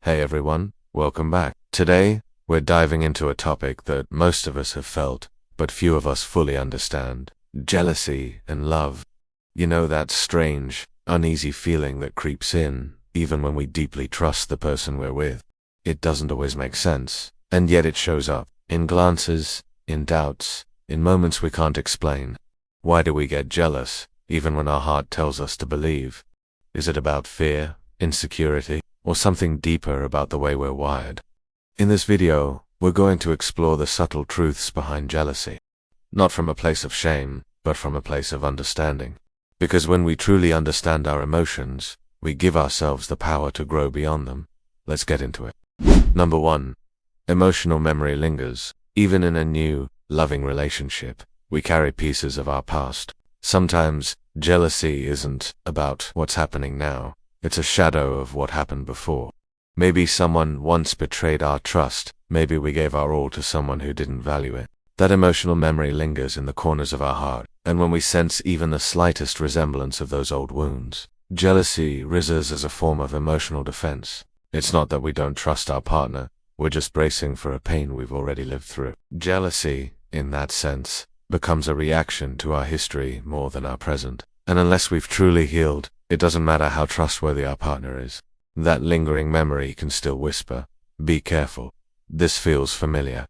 Hey everyone, welcome back. Today, we're diving into a topic that most of us have felt, but few of us fully understand. Jealousy and love. You know that strange, uneasy feeling that creeps in, even when we deeply trust the person we're with. It doesn't always make sense, and yet it shows up. In glances, in doubts, in moments we can't explain. Why do we get jealous, even when our heart tells us to believe? Is it about fear, insecurity, or something deeper about the way we're wired? In this video, we're going to explore the subtle truths behind jealousy. Not from a place of shame, but from a place of understanding. Because when we truly understand our emotions, we give ourselves the power to grow beyond them. Let's get into it. Number 1. Emotional memory lingers. Even in a new, loving relationship, we carry pieces of our past. Sometimes, jealousy isn't about what's happening now. It's a shadow of what happened before. Maybe someone once betrayed our trust. Maybe we gave our all to someone who didn't value it. That emotional memory lingers in the corners of our heart, and when we sense even the slightest resemblance of those old wounds, jealousy rises as a form of emotional defense. It's not that we don't trust our partner, we're just bracing for a pain we've already lived through. Jealousy, in that sense, becomes a reaction to our history more than our present. And unless we've truly healed, it doesn't matter how trustworthy our partner is. That lingering memory can still whisper, "Be careful. This feels familiar."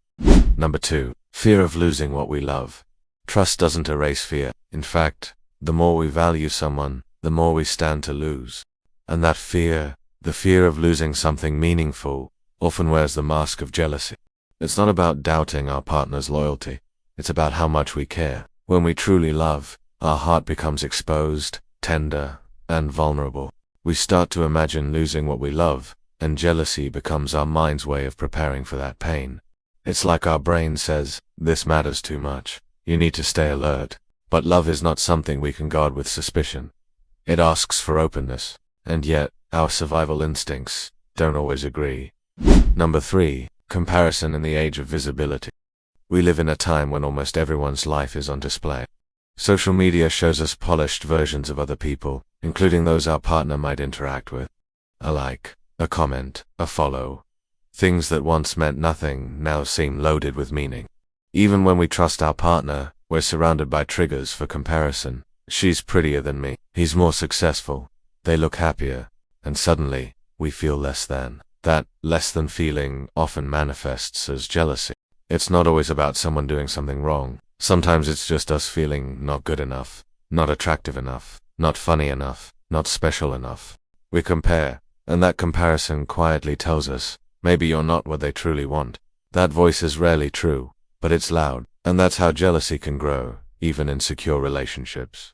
Number 2. Fear of losing what we love. Trust doesn't erase fear. In fact, the more we value someone, the more we stand to lose. And that fear, the fear of losing something meaningful, often wears the mask of jealousy. It's not about doubting our partner's loyalty. It's about how much we care. When we truly love, our heart becomes exposed, tender, and vulnerable. We start to imagine losing what we love, and jealousy becomes our mind's way of preparing for that pain. It's like our brain says, "This matters too much. You need to stay alert." But love is not something we can guard with suspicion. It asks for openness, and yet, our survival instincts don't always agree. Number 3. Comparison in the age of visibility. We live in a time when almost everyone's life is on display. Social media shows us polished versions of other people, including those our partner might interact with. A like, a comment, a follow. Things that once meant nothing now seem loaded with meaning. Even when we trust our partner, we're surrounded by triggers for comparison. She's prettier than me. He's more successful. They look happier. And suddenly, we feel less than. That less than feeling often manifests as jealousy. It's not always about someone doing something wrong. Sometimes it's just us feeling not good enough, not attractive enough, not funny enough, not special enough. We compare, and that comparison quietly tells us, maybe you're not what they truly want. That voice is rarely true, but it's loud, and that's how jealousy can grow, even in secure relationships.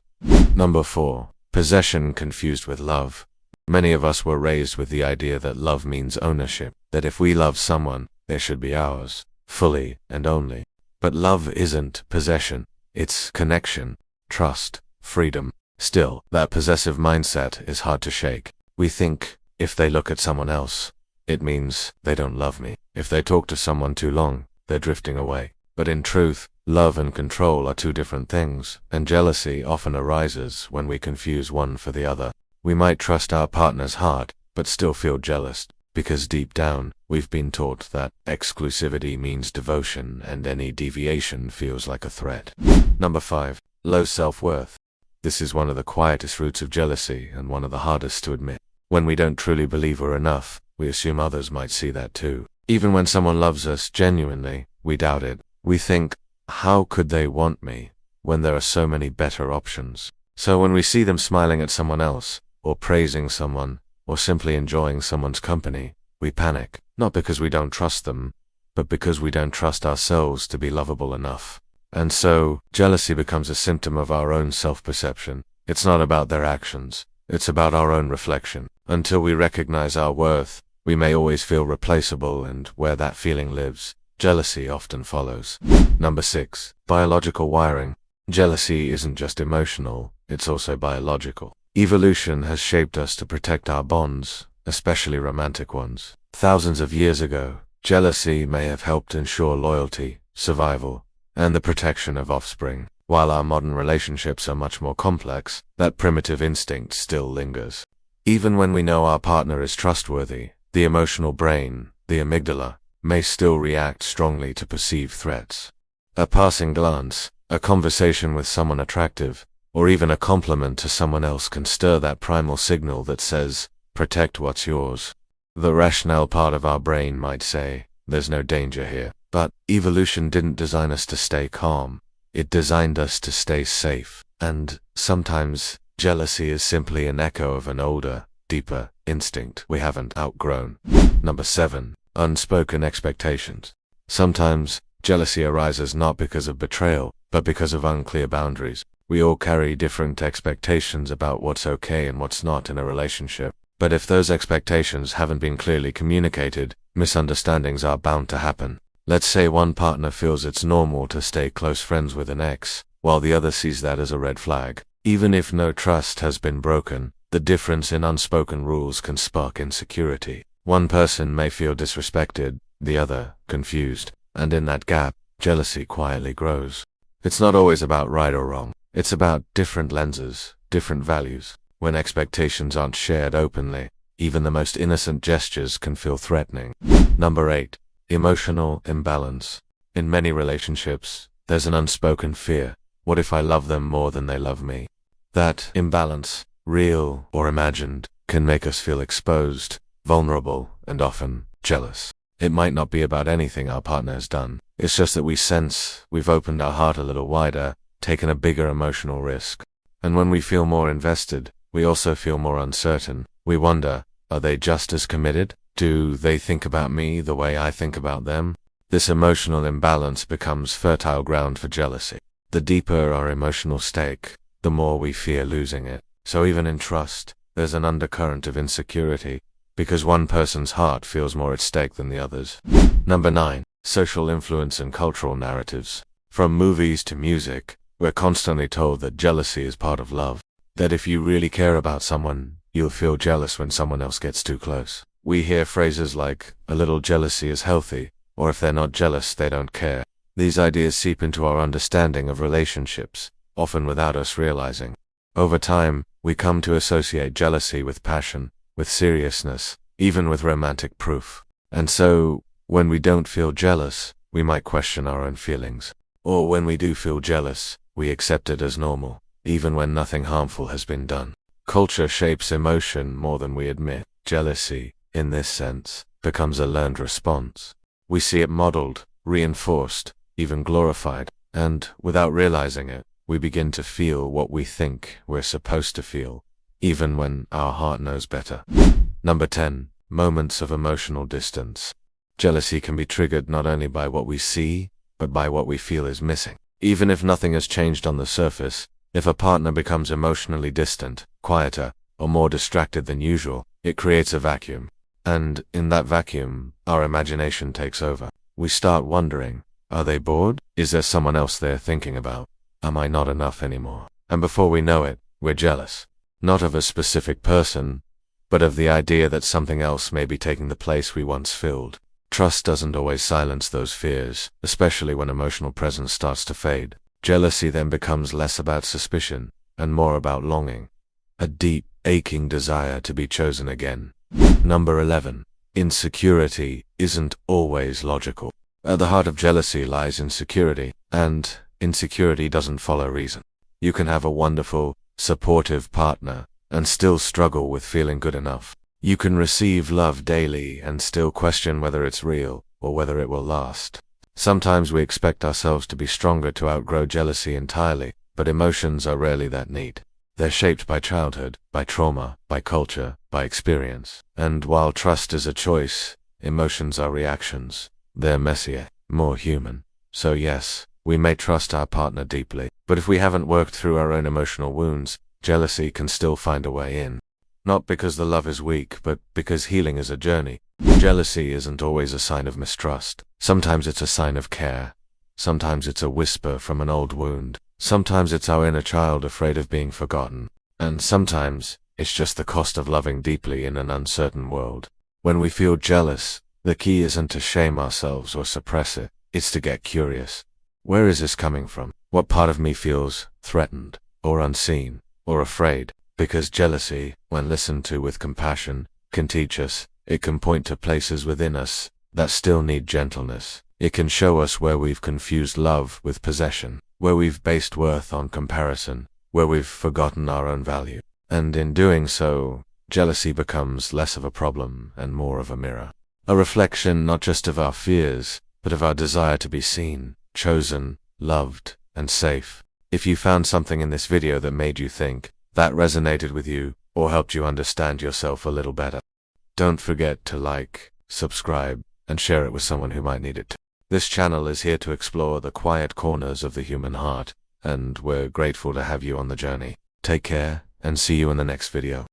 Number 4. Possession confused with love. Many of us were raised with the idea that love means ownership, that if we love someone, they should be ours, fully and only. But love isn't possession, it's connection, trust, freedom. Still, that possessive mindset is hard to shake. We think, if they look at someone else, it means they don't love me. If they talk to someone too long, they're drifting away. But in truth, love and control are two different things, and jealousy often arises when we confuse one for the other. We might trust our partner's heart, but still feel jealous, because deep down, we've been taught that exclusivity means devotion and any deviation feels like a threat. Number 5. Low self-worth. This is one of the quietest roots of jealousy and one of the hardest to admit. When we don't truly believe we're enough, we assume others might see that too. Even when someone loves us genuinely, we doubt it. We think, how could they want me when there are so many better options? So when we see them smiling at someone else, or praising someone, or simply enjoying someone's company, we panic. Not because we don't trust them, but because we don't trust ourselves to be lovable enough. And so, jealousy becomes a symptom of our own self-perception. It's not about their actions, it's about our own reflection. Until we recognize our worth, we may always feel replaceable, and where that feeling lives, jealousy often follows. Number 6. Biological wiring. Jealousy isn't just emotional, it's also biological. Evolution has shaped us to protect our bonds, especially romantic ones. Thousands of years ago, jealousy may have helped ensure loyalty, survival, and the protection of offspring. While our modern relationships are much more complex, that primitive instinct still lingers. Even when we know our partner is trustworthy, the emotional brain, the amygdala, may still react strongly to perceived threats. A passing glance, a conversation with someone attractive, or even a compliment to someone else can stir that primal signal that says, protect what's yours. The rational part of our brain might say, there's no danger here. But evolution didn't design us to stay calm. It designed us to stay safe. And sometimes jealousy is simply an echo of an older, deeper instinct we haven't outgrown. Number 7. Unspoken expectations. Sometimes jealousy arises not because of betrayal, but because of unclear boundaries. We all carry different expectations about what's okay and what's not in a relationship. But if those expectations haven't been clearly communicated, misunderstandings are bound to happen. Let's say one partner feels it's normal to stay close friends with an ex, while the other sees that as a red flag. Even if no trust has been broken, the difference in unspoken rules can spark insecurity. One person may feel disrespected, the other confused, and in that gap, jealousy quietly grows. It's not always about right or wrong. It's about different lenses, different values. When expectations aren't shared openly, even the most innocent gestures can feel threatening. Number 8. Emotional imbalance. In many relationships, there's an unspoken fear. What if I love them more than they love me? That imbalance, real or imagined, can make us feel exposed, vulnerable, and often jealous. It might not be about anything our partner has done. It's just that we sense we've opened our heart a little wider, taken a bigger emotional risk. And when we feel more invested, we also feel more uncertain. We wonder, are they just as committed? Do they think about me the way I think about them? This emotional imbalance becomes fertile ground for jealousy. The deeper our emotional stake, the more we fear losing it. So even in trust, there's an undercurrent of insecurity, because one person's heart feels more at stake than the others. Number 9. Social influence and cultural narratives. From movies to music, we're constantly told that jealousy is part of love. That if you really care about someone, you'll feel jealous when someone else gets too close. We hear phrases like, a little jealousy is healthy, or if they're not jealous, they don't care. These ideas seep into our understanding of relationships, often without us realizing. Over time, we come to associate jealousy with passion, with seriousness, even with romantic proof. And so, when we don't feel jealous, we might question our own feelings. Or when we do feel jealous, we accept it as normal, even when nothing harmful has been done. Culture shapes emotion more than we admit. Jealousy, in this sense, becomes a learned response. We see it modeled, reinforced, even glorified, and, without realizing it, we begin to feel what we think we're supposed to feel, even when our heart knows better. Number 10. Moments of emotional distance. Jealousy can be triggered not only by what we see, but by what we feel is missing. Even if nothing has changed on the surface, if a partner becomes emotionally distant, quieter, or more distracted than usual, it creates a vacuum. And in that vacuum, our imagination takes over. We start wondering, are they bored? Is there someone else they're thinking about? Am I not enough anymore? And before we know it, we're jealous. Not of a specific person, but of the idea that something else may be taking the place we once filled. Trust doesn't always silence those fears, especially when emotional presence starts to fade. Jealousy then becomes less about suspicion, and more about longing. A deep, aching desire to be chosen again. Number 11. Insecurity isn't always logical. At the heart of jealousy lies insecurity, and insecurity doesn't follow reason. You can have a wonderful, supportive partner, and still struggle with feeling good enough. You can receive love daily and still question whether it's real, or whether it will last. Sometimes we expect ourselves to be stronger to outgrow jealousy entirely, but emotions are rarely that neat. They're shaped by childhood, by trauma, by culture, by experience. And while trust is a choice, emotions are reactions. They're messier, more human. So yes, we may trust our partner deeply, but if we haven't worked through our own emotional wounds, jealousy can still find a way in. Not because the love is weak, but because healing is a journey. Jealousy isn't always a sign of mistrust. Sometimes it's a sign of care. Sometimes it's a whisper from an old wound. Sometimes it's our inner child afraid of being forgotten. And sometimes it's just the cost of loving deeply in an uncertain world. When we feel jealous, the key isn't to shame ourselves or suppress it. It's to get curious. Where is this coming from? What part of me feels threatened, or unseen, or afraid? Because jealousy, when listened to with compassion, can teach us It can point to places within us that still need gentleness. It can show us where we've confused love with possession, where we've based worth on comparison, where we've forgotten our own value. And in doing so, jealousy becomes less of a problem and more of a mirror. A reflection not just of our fears, but of our desire to be seen, chosen, loved, and safe. If you found something in this video that made you think, that resonated with you, or helped you understand yourself a little better, don't forget to like, subscribe, and share it with someone who might need it too. This channel is here to explore the quiet corners of the human heart, and we're grateful to have you on the journey. Take care, and see you in the next video.